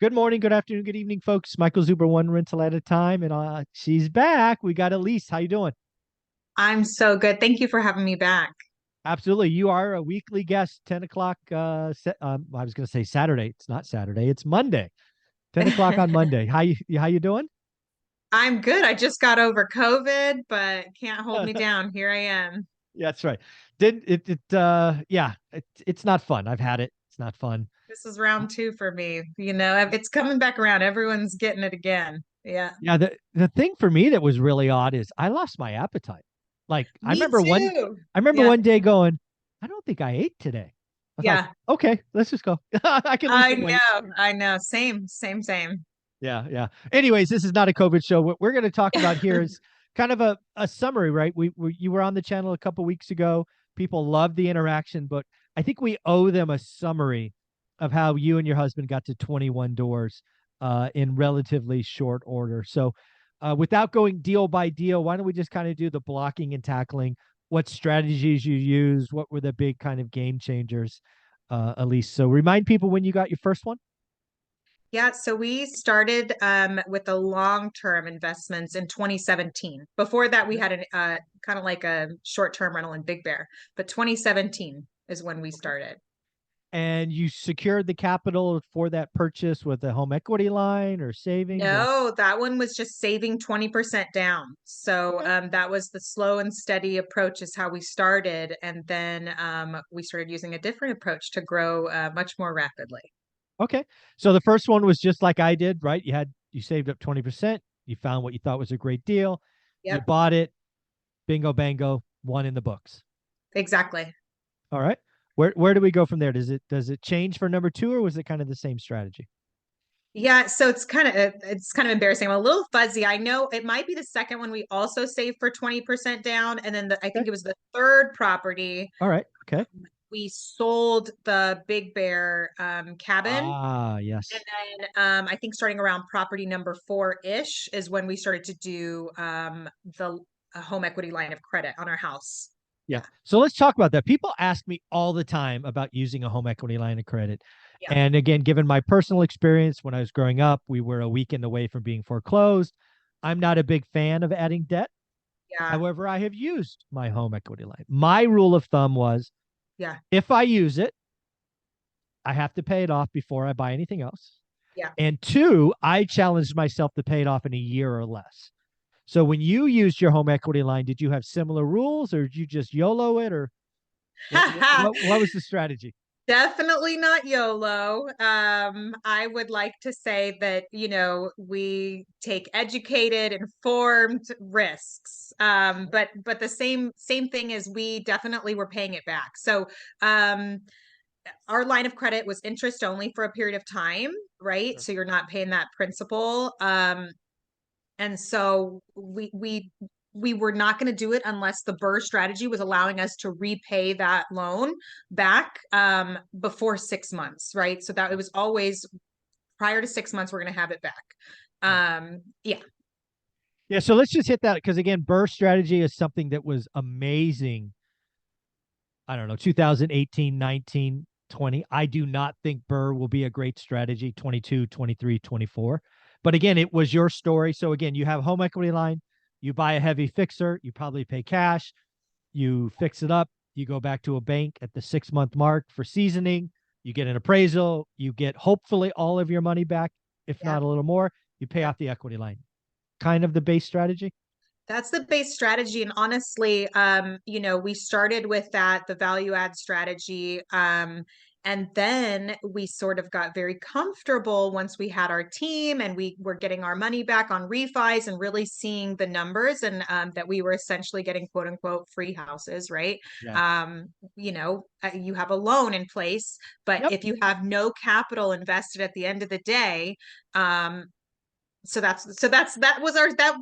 Good morning, good afternoon, good evening, folks. Michael Zuber, one rental at a time, and she's back. We got Elise. How you doing? I'm so good. Thank you for having me back. Absolutely. You are a weekly guest, 10 o'clock. I was going to say Saturday. It's not Saturday. It's Monday, 10 o'clock on Monday. How you doing? I'm good. I just got over COVID, but can't hold me down. Here I am. Yeah, that's right. Yeah, it's not fun. I've had it. It's not fun. This is round two for me. It's coming back around. Everyone's getting it again. Yeah. Yeah, the thing for me that was really odd is I lost my appetite. Like Me too. I remember Yeah. one day going, I don't think I ate today. I thought, Yeah. okay, let's just go. I can lose I some weight. know. I know. Same, same, same. Yeah, yeah. Anyways, this is not a COVID show. What we're going to talk about here is kind of a summary, right? You were on the channel a couple weeks ago. People love the interaction, but I think we owe them a summary of how you and your husband got to 21 doors in relatively short order. So, without going deal by deal, why don't we just kind of do the blocking and tackling? What strategies you used? What were the big kind of game changers, Elise? So, remind people when you got your first one. Yeah, so we started with the long-term investments in 2017. Before that, we had an kind of like a short-term rental in Big Bear, but 2017 is when we started. And you secured the capital for that purchase with a home equity line or savings or No, that one was just saving 20% down. So okay. that was the slow and steady approach is how we started. And then we started using a different approach to grow much more rapidly. Okay. So the first one was just like I did, right? You saved up 20%, you found what you thought was a great deal, you Yep, bought it, bingo bango, one in the books. exactly. All right. Where do we go from there? Does it change for number two or was it kind of the same strategy? Yeah, so it's kind of embarrassing. I'm a little fuzzy. I know it might be the second one we also saved for 20% down, and then I Okay. think it was the third property All right. Okay. we sold the Big Bear cabin. Ah, And yes. then I think starting around property number four-ish is when we started to do the home equity line of credit on our house. Yeah. Yeah. So let's talk about that. People ask me all the time about using a home equity line of credit. Yeah. And again, given my personal experience when I was growing up, we were a weekend away from being foreclosed. I'm not a big fan of adding debt. Yeah. However, I have used my home equity line. My rule of thumb was Yeah. if I use it, I have to pay it off before I buy anything else. Yeah. And two, I challenged myself to pay it off in a year or less. So when you used your home equity line, did you have similar rules or did you just YOLO it or what was the strategy? Definitely not YOLO. I would like to say that, we take educated, informed risks. But the same thing is we definitely were paying it back. So our line of credit was interest only for a period of time, right? Sure. So you're not paying that principal. And so we were not going to do it unless the BRRRR strategy was allowing us to repay that loan back before 6 months, right? So that it was always prior to 6 months, we're going to have it back. Right. Yeah. Yeah. So let's just hit that because again, burst strategy is something that was amazing. I don't know, 2018, 19, 20. I do not think Burr will be a great strategy 22, 23, 24. But again, it was your story. So again, you have home equity line, you buy a heavy fixer, you probably pay cash, you fix it up, you go back to a bank at the 6 month mark for seasoning, you get an appraisal, you get hopefully all of your money back, if Yeah. not a little more, you pay Yeah. off the equity line. Kind of the base strategy. That's the base strategy. And honestly, we started with that, the value add strategy. And then we sort of got very comfortable once we had our team and we were getting our money back on refis and really seeing the numbers and that we were essentially getting quote unquote free houses, right? Yeah. You have a loan in place, but Yep. if you have no capital invested at the end of the day, that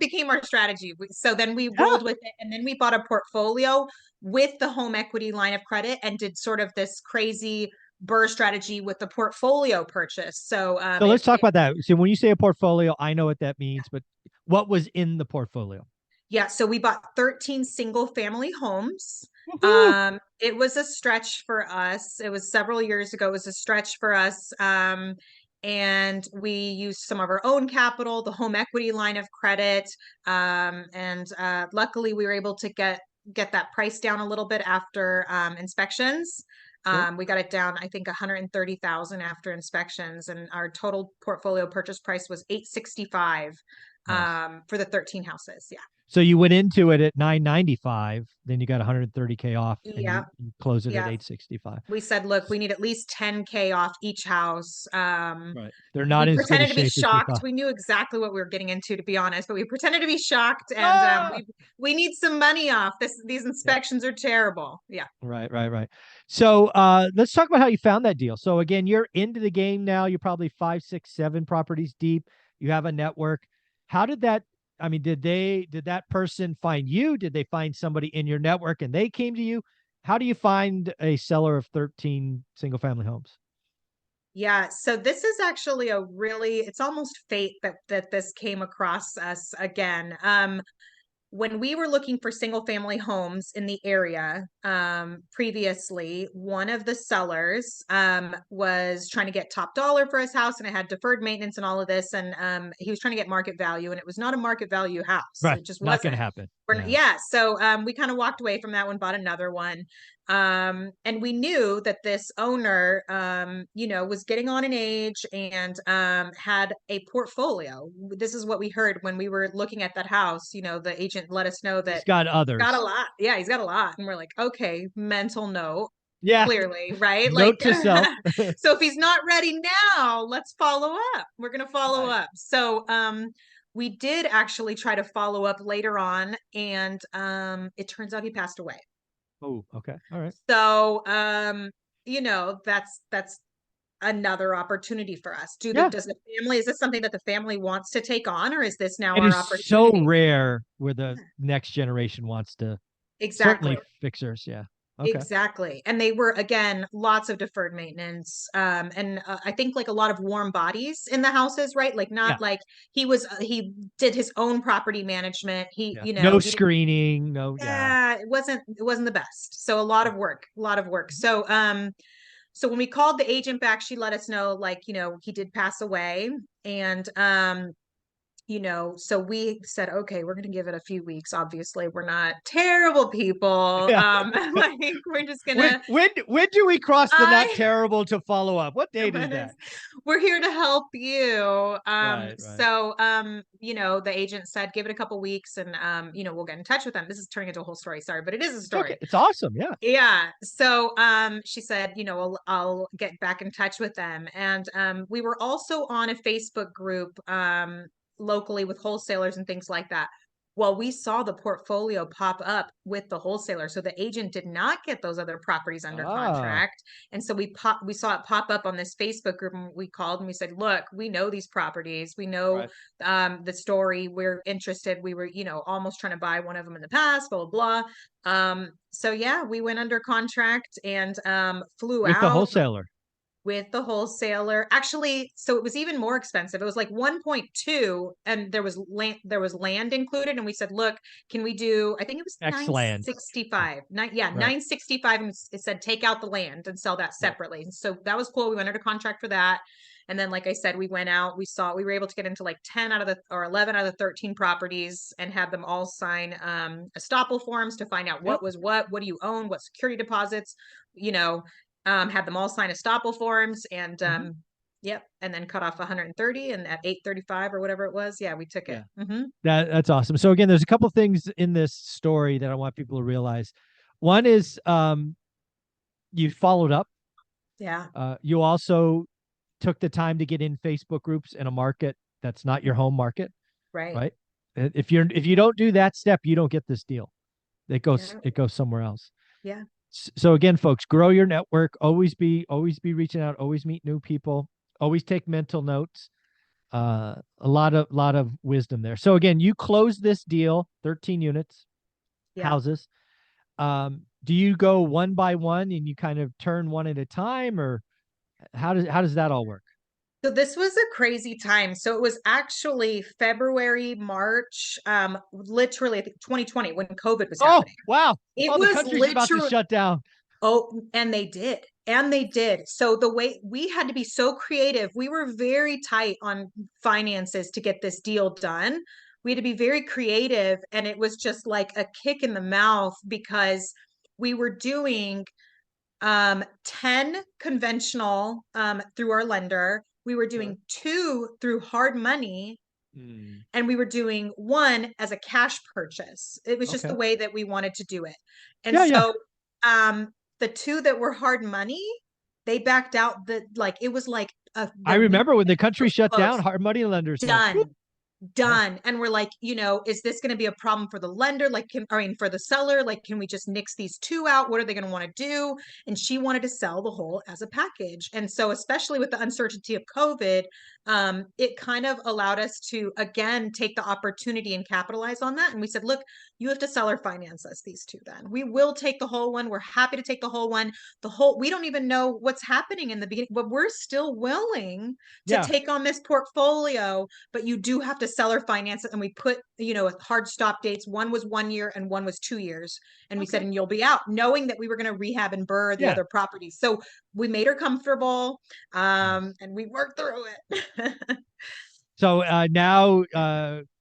became our strategy. So then we Yeah. rolled with it and then we bought a portfolio with the home equity line of credit and did sort of this crazy BRRRR strategy with the portfolio purchase. So So let's talk about that. So when you say a portfolio, I know what that means, but what was in the portfolio? yeah, so we bought 13 single family homes. Woohoo! It was a stretch for us. It was several years ago. It was a stretch for us. and we used some of our own capital, the home equity line of credit. And luckily we were able to get that price down a little bit after inspections. Sure. We got it down, I think, 130,000 after inspections, and our total portfolio purchase price was 865 Nice. for the 13 houses. Yeah. So you went into it at 995, then you got 130K off, and Yeah. you close it at Yeah. 865. We said, look, we need at least 10K off each house. Right. They're not We in as good a pretended to be shape as we shocked. thought. We knew exactly what we were getting into, to be honest, but we pretended to be shocked, and Ah! we need some money off. These Yeah. inspections are terrible. Yeah. Right, right, right. So let's talk about how you found that deal. So again, you're into the game now. You're probably 5, 6, 7 properties deep. You have a network. How did that, I mean, did that person find you? Did they find somebody in your network and they came to you? How do you find a seller of 13 single family homes? Yeah, so this is actually it's almost fate that this came across us again. When we were looking for single family homes in the area, previously, one of the sellers was trying to get top dollar for his house, and it had deferred maintenance and all of this, and he was trying to get market value, and it was not a market value house. Right. It just Not going to wasn't. happen. Yeah. Yeah, so we kind of walked away from that one, bought another one. And we knew that this owner, was getting on in age, and had a portfolio. This is what we heard when we were looking at that house. The agent let us know He's that got he's got a others. lot. Yeah, he's got a lot. And we're like, okay, mental note, Yeah. clearly, right? Like, Note to self. so if he's not ready now, let's follow up. We're going to follow Right. up. So, we did actually try to follow up later on, and it turns out he passed away. Oh, okay. All right. So, that's another opportunity for us. Yeah. Does the family, is this something that the family wants to take on, or is this now It our is so opportunity? rare where the next generation wants to, Exactly. certainly fixers. Yeah. Okay. Exactly. And they were, again, lots of deferred maintenance. And I think like a lot of warm bodies in the houses, right? Like, Yeah. not like he did his own property management. Yeah. No He didn't, screening. No. Yeah. yeah, it wasn't the best. So a lot of work, a lot of work. Mhm. So when we called the agent back, she let us know, like, he did pass away. And so we said, okay, we're going to give it a few weeks. Obviously, we're not terrible people. Yeah. Like, we're just When gonna, when when do we cross the not I, terrible to follow up? What date is when that? is, we're here to help you. Right. Right. The agent said, give it a couple weeks, and, we'll get in touch with them. This is turning into a whole story. Sorry, but it is a It's okay. story. It's awesome. Yeah. Yeah. So she said, I'll get back in touch with them. And we were also on a Facebook group locally with wholesalers and things like that. Well, we saw the portfolio pop up with the wholesaler. So the agent did not get those other properties under Ah. contract. And so we saw it pop up on this Facebook group, and we called and we said, look, we know these properties. We know Right. the story. We're interested. We were, almost trying to buy one of them in the past, blah, blah, blah. So yeah, we went under contract, and flew With the out wholesaler. with the wholesaler. Actually, so it was even more expensive. It was like 1.2, and there was land included, and we said, "Look, can we do, I think it was Excellent. 965. Yeah, Right. 965, and it said take out the land and sell that Yep. separately." And so that was cool. We went under contract for that. And then, like I said, we went out, we were able to get into like 10 out of the, or 11 out of the 13 properties, and had them all sign estoppel forms to find out Yep. what was what do you own, what security deposits, you know, had them all sign estoppel forms, and Mhm. yep, and then cut off 130, and at 835 or whatever it was, yeah, we took it. Yeah. Hmm. That's awesome. So again, there's a couple things in this story that I want people to realize. One is you followed up. Yeah, You also took the time to get in Facebook groups in a market that's not your home market, right. right? If you don't do that step, you don't get this deal. Yeah, It goes somewhere else. yeah, So again, folks, grow your network. Always be reaching out. Always meet new people. Always take mental notes. A lot of wisdom there. So again, you close this deal, 13 units, yeah. houses. Do you go one by one and you kind of turn one at a time, or how does that all work? So this was a crazy time. So it was actually February, March, literally, I think 2020, when COVID was Oh, happening. wow. It Oh, the was country's about to literally, shut down. Oh, and they did. And they did. So the way we had to be so creative, we were very tight on finances to get this deal done. We had to be very creative. And it was just like a kick in the mouth because we were doing 10 conventional through our lender. We were Sure. doing 2 through hard money, Mm, and we were doing 1 as a cash purchase. It was just the okay. way that we wanted to do it. And Yeah, yeah. so um the 2 that were hard money, they backed out. The like it was like I the week remember when the country was shut down, closed. hard money lenders went, "Whew." Done. Yeah, And we're like, is this going to be a problem for the lender? Like, for the seller, like, can we just nix these 2 out? What are they going to want to do? And she wanted to sell the whole as a package. And so, especially with the uncertainty of COVID, it kind of allowed us to, again, take the opportunity and capitalize on that. And we said, look, you have to seller finance us these 2 then. We will take the whole one. We're happy to take the whole one. We don't even know what's happening in the beginning, but we're still willing to yeah. take on this portfolio, but you do have to seller finance it. And we put, hard stop dates. One was 1 year and one was 2 years. And we said, Okay. and you'll be out, knowing that we were going to rehab and BRRRR the Yeah. other properties. So we made her comfortable, Nice. and we worked through it. So now,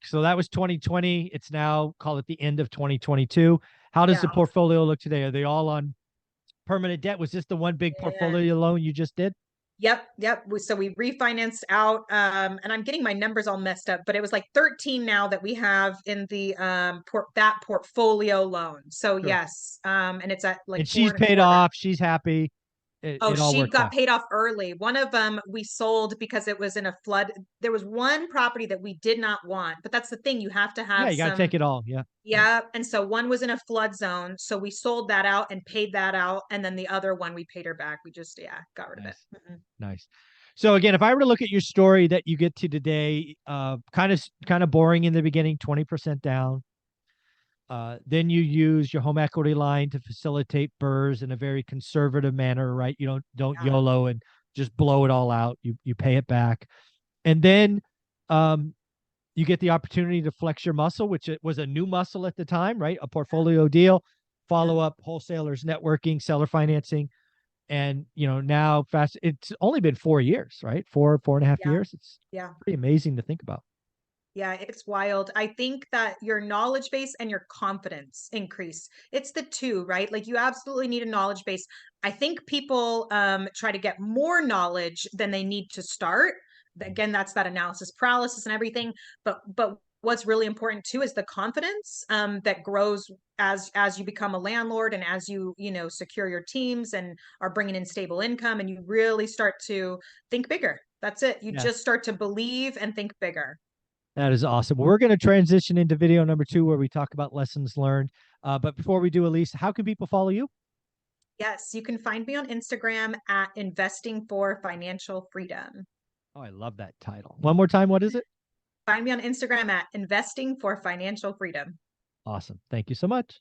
so that was 2020. It's now, call it the end of 2022. How does the Yeah. portfolio look today? Are they all on permanent debt? Was this the one big And portfolio loan you just did? yep. So we refinanced out, and I'm getting my numbers all messed up, but it was like 13 now that we have in the that portfolio loan. So Sure. yes, and it's at like And four she's and a paid quarter. off. She's happy. It, Oh, it all she worked got out. paid off early. One of them we sold because it was in a flood. There was one property that we did not want, but that's the thing. You have to Yeah, have you got to some, take it all. Yeah. Yeah. yeah. And so one was in a flood zone. So we sold that out and paid that out. And then the other one, we paid her back. We just, yeah, got rid of it. Nice. Mhm. Nice. So again, if I were to look at your story that you get to today, kind of boring in the beginning, 20% down. Then you use your home equity line to facilitate BRRRRs in a very conservative manner, right? You don't Yeah. YOLO and just blow it all out. You pay it back, and then um, you get the opportunity to flex your muscle, which it was a new muscle at the time, right? A portfolio deal, Yeah. follow up, wholesalers networking, seller financing, and now fast. It's only been 4 years, right? Four and a half Yeah. years. It's Yeah. pretty amazing to think about. Yeah, it's wild. I think that your knowledge base and your confidence increase. It's the 2, right? Like you absolutely need a knowledge base. I think people try to get more knowledge than they need to start. Again, that's that analysis paralysis and everything. But what's really important too is the confidence that grows as you become a landlord, and as you secure your teams and are bringing in stable income, and you really start to think bigger. That's it. You Yeah. just start to believe and think bigger. That is awesome. We're going to transition into video number 2 where we talk about lessons learned. But before we do, Elise, how can people follow you? Yes, you can find me on Instagram at Investing for Financial Freedom. Oh, I love that title. One more time. What is it? Find me on Instagram at Investing for Financial Freedom. Awesome. Thank you so much.